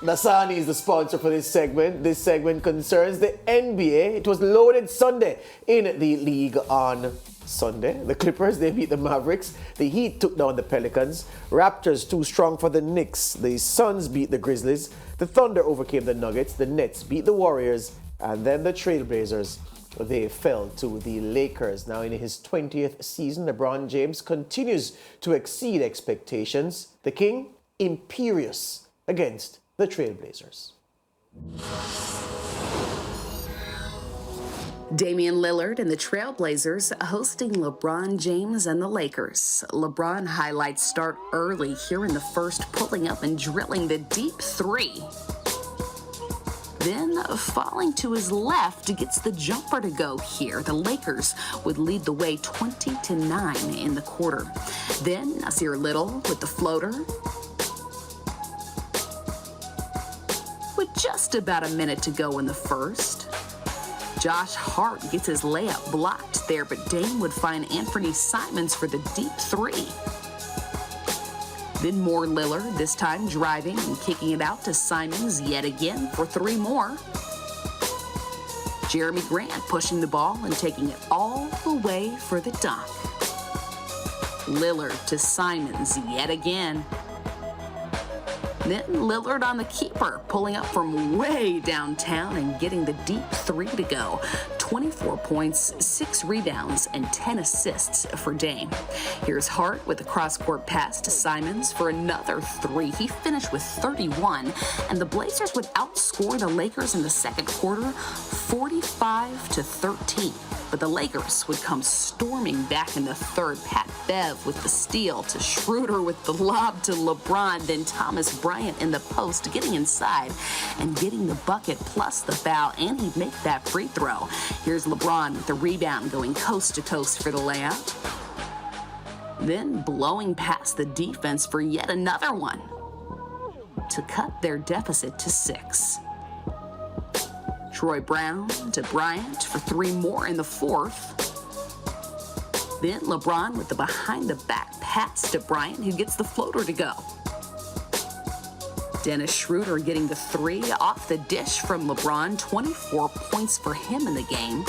Dasani is the sponsor for this segment. This segment concerns the NBA. It was loaded Sunday in the league on Sunday. The Clippers, they beat the Mavericks. The Heat took down the Pelicans. Raptors too strong for the Knicks. The Suns beat the Grizzlies. The Thunder overcame the Nuggets. The Nets beat the Warriors. And then the Trailblazers, they fell to the Lakers. Now in his 20th season, LeBron James continues to exceed expectations. The King, Imperious against the Trailblazers. Damian Lillard and the Trailblazers hosting LeBron James and the Lakers. LeBron highlights start early here in the first, pulling up and drilling the deep three. Then, falling to his left, gets the jumper to go here. The Lakers would lead the way 20-9 in the quarter. Then, Nasir Little with the floater. With just about a minute to go in the first, Josh Hart gets his layup blocked there, but Dame would find Anthony Simons for the deep three. Then more Lillard, this time driving and kicking it out to Simons yet again for three more. Jeremy Grant pushing the ball and taking it all the way for the dunk. Lillard to Simons yet again. Then Lillard on the keeper, pulling up from way downtown and getting the deep three to go. 24 points, 6 rebounds, and 10 assists for Dame. Here's Hart with a cross-court pass to Simons for another three. He finished with 31, and the Blazers would outscore the Lakers in the second quarter 45-13. But the Lakers would come storming back in the third. Pat Bev with the steal to Schroeder with the lob to LeBron. Then Thomas Bryant in the post, getting inside and getting the bucket plus the foul, and he'd make that free throw. Here's LeBron with the rebound, going coast to coast for the layup. Then blowing past the defense for yet another one to cut their deficit to 6. Troy Brown to Bryant for 3 more in the fourth. Then LeBron with the behind-the-back pass to Bryant, who gets the floater to go. Dennis Schroeder getting the 3 off the dish from LeBron, 24 points for him in the game.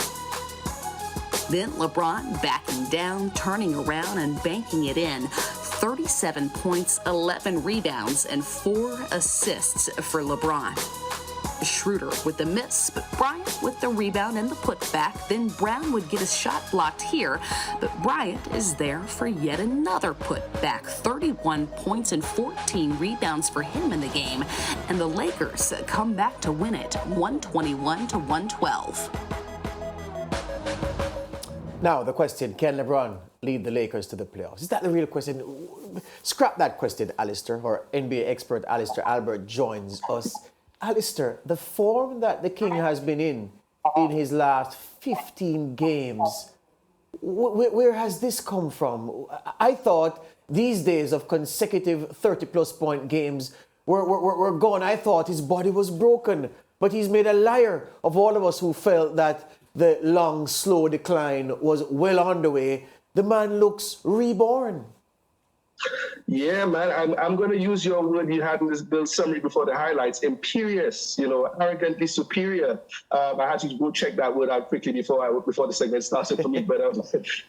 Then LeBron backing down, turning around and banking it in. 37 points, 11 rebounds, and 4 assists for LeBron. Schroeder with the miss, but Bryant with the rebound and the putback. Then Brown would get his shot blocked here, but Bryant is there for yet another putback. 31 points and 14 rebounds for him in the game, and the Lakers come back to win it 121-112. Now the question, can LeBron lead the Lakers to the playoffs? Is that the real question? Scrap that question, Alister, or NBA expert Alister Albert joins us. Alister, the form that the King has been in his last 15 games, where has this come from? I thought these days of consecutive 30-plus point games were gone. I thought his body was broken, but he's made a liar of all of us who felt that the long, slow decline was well underway. The man looks reborn. Yeah, man, I'm going to use your word you had in this bill summary before the highlights. Imperious, arrogantly superior. I had to go check that word out quickly before the segment started for me. But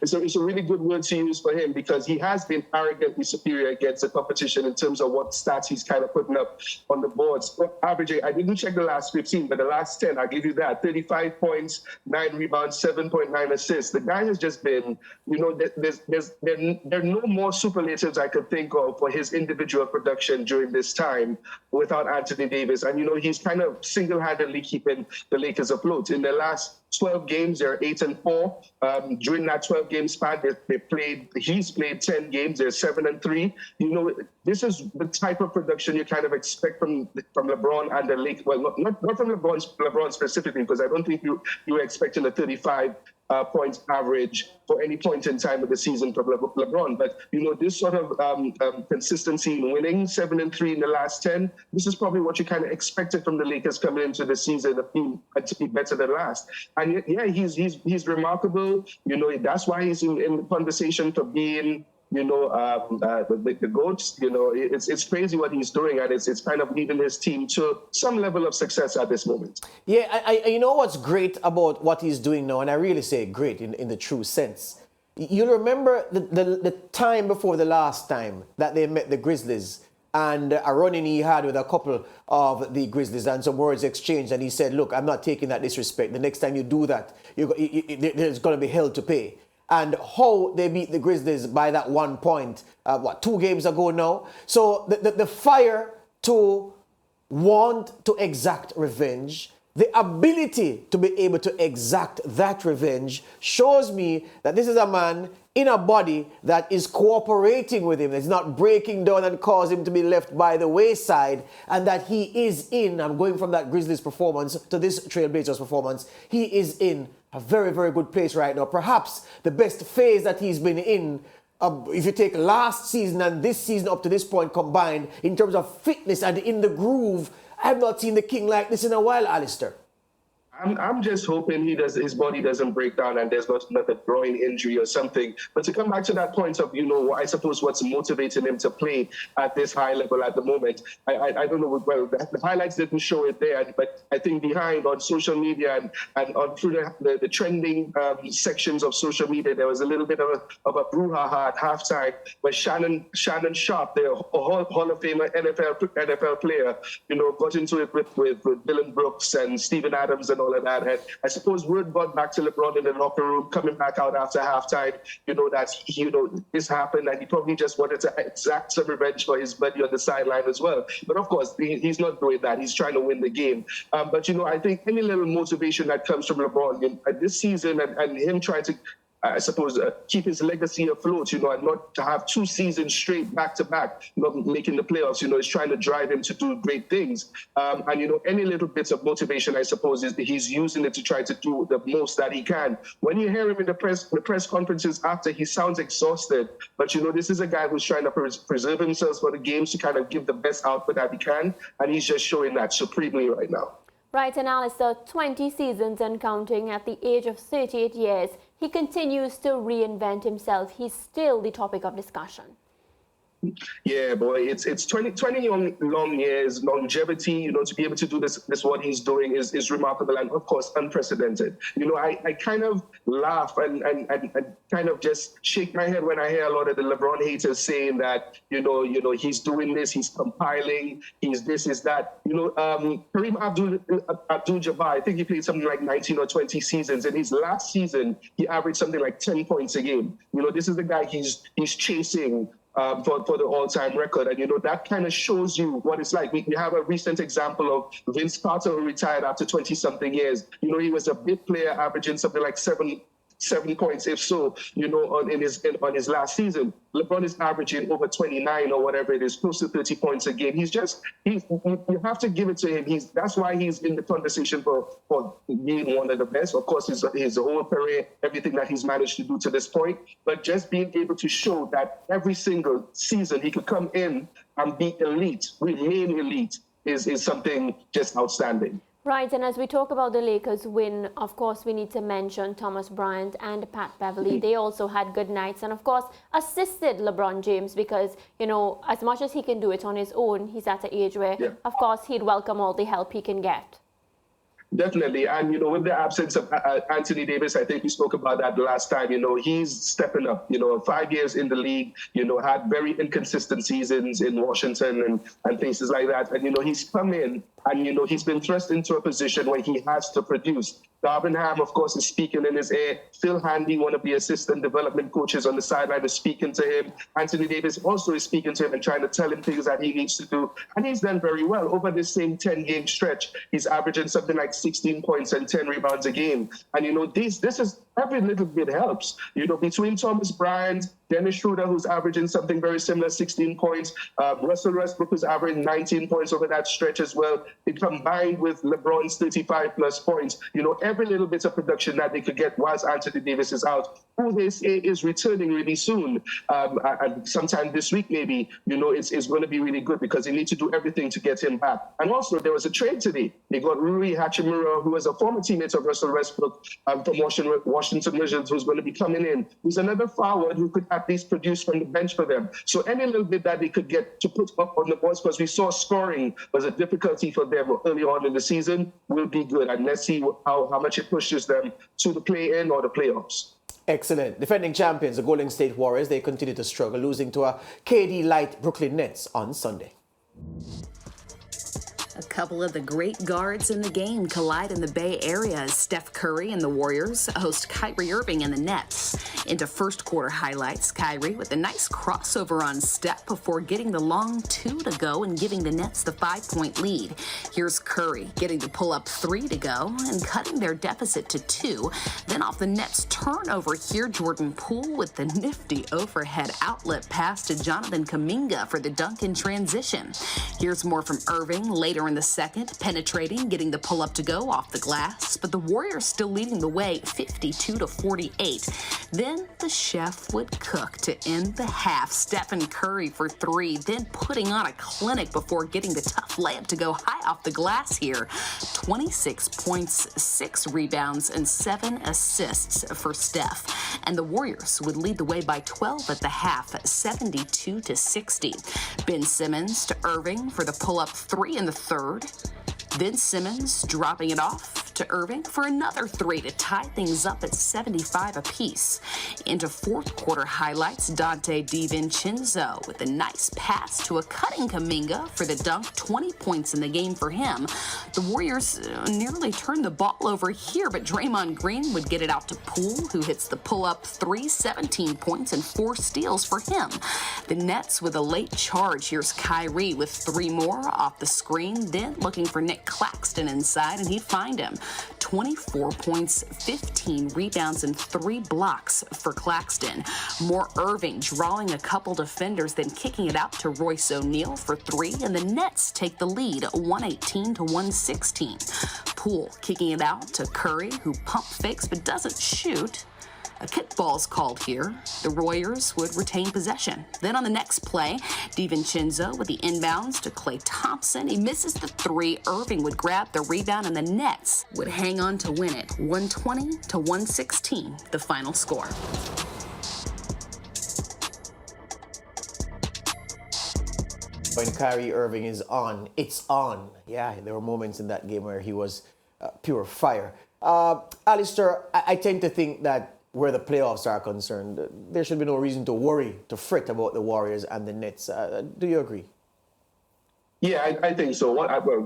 it's a really good word to use for him, because he has been arrogantly superior against the competition in terms of what stats he's kind of putting up on the boards. Averaging, I didn't check the last 15, but the last 10, I'll give you that. 35 points, 9 rebounds, 7.9 assists. The guy has just been, there are no more superlatives I could think of for his individual production during this time without Anthony Davis. And, he's kind of single-handedly keeping the Lakers afloat. In the last 12 games, they're 8-4. During that 12-game span, he's played 10 games. They're 7-3. This is the type of production you kind of expect from LeBron and the Lakers. Well, not from LeBron specifically, because I don't think you were expecting a 35 points average for any point in time of the season from LeBron. But, this sort of consistency in winning, 7-3 in the last 10, this is probably what you kind of expected from the Lakers coming into the season, to be better than last. And yeah, he's remarkable. That's why he's in conversation for being the GOAT, it's crazy what he's doing, and it's kind of leading his team to some level of success at this moment. Yeah, I you know what's great about what he's doing now, and I really say great in the true sense. You'll remember the time before the last time that they met the Grizzlies, and a run-in he had with a couple of the Grizzlies and some words exchanged, and he said, look, I'm not taking that disrespect. The next time you do that, there's going to be hell to pay. And how they beat the Grizzlies by that 1 point, 2 games ago now. So the fire to want to exact revenge, the ability to be able to exact that revenge shows me that this is a man in a body that is cooperating with him. It's not breaking down and cause him to be left by the wayside, and that he is in, I'm going from that Grizzlies performance to this Trailblazers performance, he is in a very, very good place right now. Perhaps the best phase that he's been in, if you take last season and this season up to this point combined, in terms of fitness and in the groove. I've not seen the king like this in a while, Alister. I'm just hoping his body doesn't break down and there's not a groin injury or something. But to come back to that point of, I suppose what's motivating him to play at this high level at the moment, I don't know. Well, the highlights didn't show it there, but I think behind on social media and on through the trending sections of social media, there was a little bit of a brouhaha at halftime where Shannon Sharp, the Hall of Famer NFL player, got into it with Dylan Brooks and Steven Adams and all of that. And I suppose word got back to LeBron in the locker room, coming back out after halftime, that this happened, and he probably just wanted to exact some revenge for his buddy on the sideline as well. But of course, he's not doing that. He's trying to win the game. But I think any little motivation that comes from LeBron this season and him trying to, I suppose, keep his legacy afloat, and not to have 2 seasons straight back-to-back, not making the playoffs, is trying to drive him to do great things. And any little bits of motivation, I suppose, he's using it to try to do the most that he can. When you hear him in the press conferences after, he sounds exhausted. But, this is a guy who's trying to preserve himself for the games to kind of give the best output that he can. And he's just showing that supremely right now. Right, and Alister, 20 seasons and counting at the age of 38 years. He continues to reinvent himself. He's still the topic of discussion. Yeah, boy, it's 20 long years, longevity, to be able to do this what he's doing is remarkable and, of course, unprecedented. I kind of laugh and kind of just shake my head when I hear a lot of the LeBron haters saying that, he's doing this, he's compiling, he's this, is that. Kareem Abdul-Jabbar, I think he played something like 19 or 20 seasons. In his last season, he averaged something like 10 points a game. This is the guy he's chasing for the all-time record. And, that kind of shows you what it's like. We have a recent example of Vince Carter, who retired after 20-something years. He was a big player, averaging something like 7 points, if so, on his last season. LeBron is averaging over 29 or whatever it is, close to 30 points a game. You have to give it to him. That's why he's in the conversation for being one of the best. Of course, his whole career, everything that he's managed to do to this point, but just being able to show that every single season he could come in and be elite, remain elite, is something just outstanding. Right, and as we talk about the Lakers win, of course, we need to mention Thomas Bryant and Pat Beverly. They also had good nights and, of course, assisted LeBron James because, as much as he can do it on his own, he's at an age where, of course, he'd welcome all the help he can get. Definitely. And, with the absence of Anthony Davis, I think we spoke about that the last time, he's stepping up, 5 years in the league, had very inconsistent seasons in Washington and places like that. And, he's come in and, he's been thrust into a position where he has to produce. Darvin Ham, of course, is speaking in his ear. Phil Handy, one of the assistant development coaches on the sideline, is speaking to him. Anthony Davis also is speaking to him and trying to tell him things that he needs to do. And he's done very well. Over this same 10-game stretch, he's averaging something like 16 points and 10 rebounds a game. And, this is every little bit helps. Between Thomas Bryant, Dennis Schroeder, who's averaging something very similar, 16 points. Russell Westbrook, who's averaging 19 points over that stretch as well. It combined with LeBron's 35-plus points. Every little bit of production that they could get whilst Anthony Davis is out, who they say is returning really soon, and sometime this week maybe, it's going to be really good because they need to do everything to get him back. And also, there was a trade today. They got Rui Hachimura, who was a former teammate of Russell Westbrook from Washington Washington Wizards, who's going to be coming in, who's another forward who could at least produce from the bench for them. So any little bit that they could get to put up on the boards, because we saw scoring was a difficulty for them early on in the season, will be good. And let's see how much it pushes them to the play-in or the playoffs. Excellent. Defending champions, the Golden State Warriors, they continue to struggle, losing to a KD-light Brooklyn Nets on Sunday. A couple of the great guards in the game collide in the Bay Area as Steph Curry and the Warriors host Kyrie Irving and the Nets. Into first quarter highlights, Kyrie with a nice crossover on Steph before getting the long 2 to go and giving the Nets the 5-point lead. Here's Curry getting the pull-up 3 to go and cutting their deficit to 2. Then off the Nets turnover here, Jordan Poole with the nifty overhead outlet pass to Jonathan Kuminga for the dunk in transition. Here's more from Irving later in the second, penetrating, getting the pull-up to go off the glass, but the Warriors still leading the way 52-48. Then the chef would cook to end the half. Stephen Curry for 3, then putting on a clinic before getting the tough layup to go high off the glass here. 26 points, 6 rebounds, and 7 assists for Steph. And the Warriors would lead the way by 12 at the half, 72-60. Ben Simmons to Irving for the pull-up 3 in the third. Then Simmons dropping it off to Irving for another 3 to tie things up at 75 apiece. Into fourth quarter highlights, Dante DiVincenzo with a nice pass to a cutting Kuminga for the dunk, 20 points in the game for him. The Warriors nearly turned the ball over here, but Draymond Green would get it out to Poole, who hits the pull-up 3, 17 points and 4 steals for him. The Nets with a late charge. Here's Kyrie with 3 more off the screen, then looking for Nick Claxton inside, and he'd find him. 24 points, 15 rebounds, and 3 blocks for Claxton. More Irving drawing a couple defenders, then kicking it out to Royce O'Neal for 3, and the Nets take the lead 118-116. Poole kicking it out to Curry, who pump fakes but doesn't shoot. A kickball's called here. The Warriors would retain possession. Then on the next play, DiVincenzo with the inbounds to Klay Thompson. He misses the 3. Irving would grab the rebound, and the Nets would hang on to win it. 120-116, the final score. When Kyrie Irving is on, it's on. Yeah, there were moments in that game where he was pure fire. Alister, I tend to think that where the playoffs are concerned, there should be no reason to worry, to fret about the Warriors and the Nets. Do you agree? Yeah, I think so.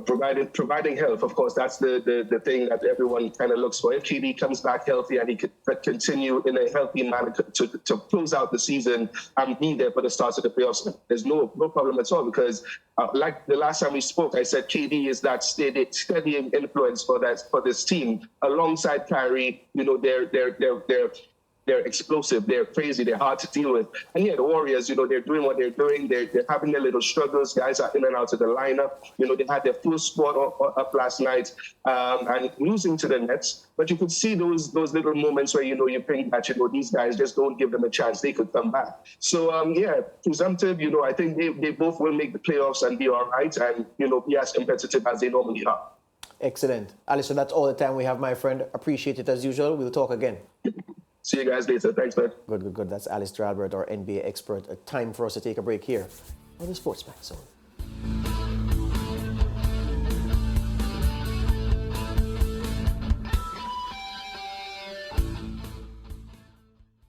Providing health, of course, that's the thing that everyone kind of looks for. If KD comes back healthy and he could continue in a healthy manner to close out the season and be there for the start of the playoffs, there's no problem at all, because like the last time we spoke, I said KD is that steady influence for this team alongside Kyrie. You know, they're explosive, they're crazy, they're hard to deal with. And yeah, the Warriors, they're doing what they're doing. They're having their little struggles. Guys are in and out of the lineup. They had their full squad up last night and losing to the Nets. But you could see those little moments where, you think that, these guys just don't give them a chance. They could come back. So, presumptive, I think they both will make the playoffs and be all right and, be as competitive as they normally are. Excellent. Alister, that's all the time we have, my friend. Appreciate it as usual. We'll talk again. See you guys later. Thanks, man. Good. That's Alister Albert, our NBA expert. Time for us to take a break here on the SportsMax Zone.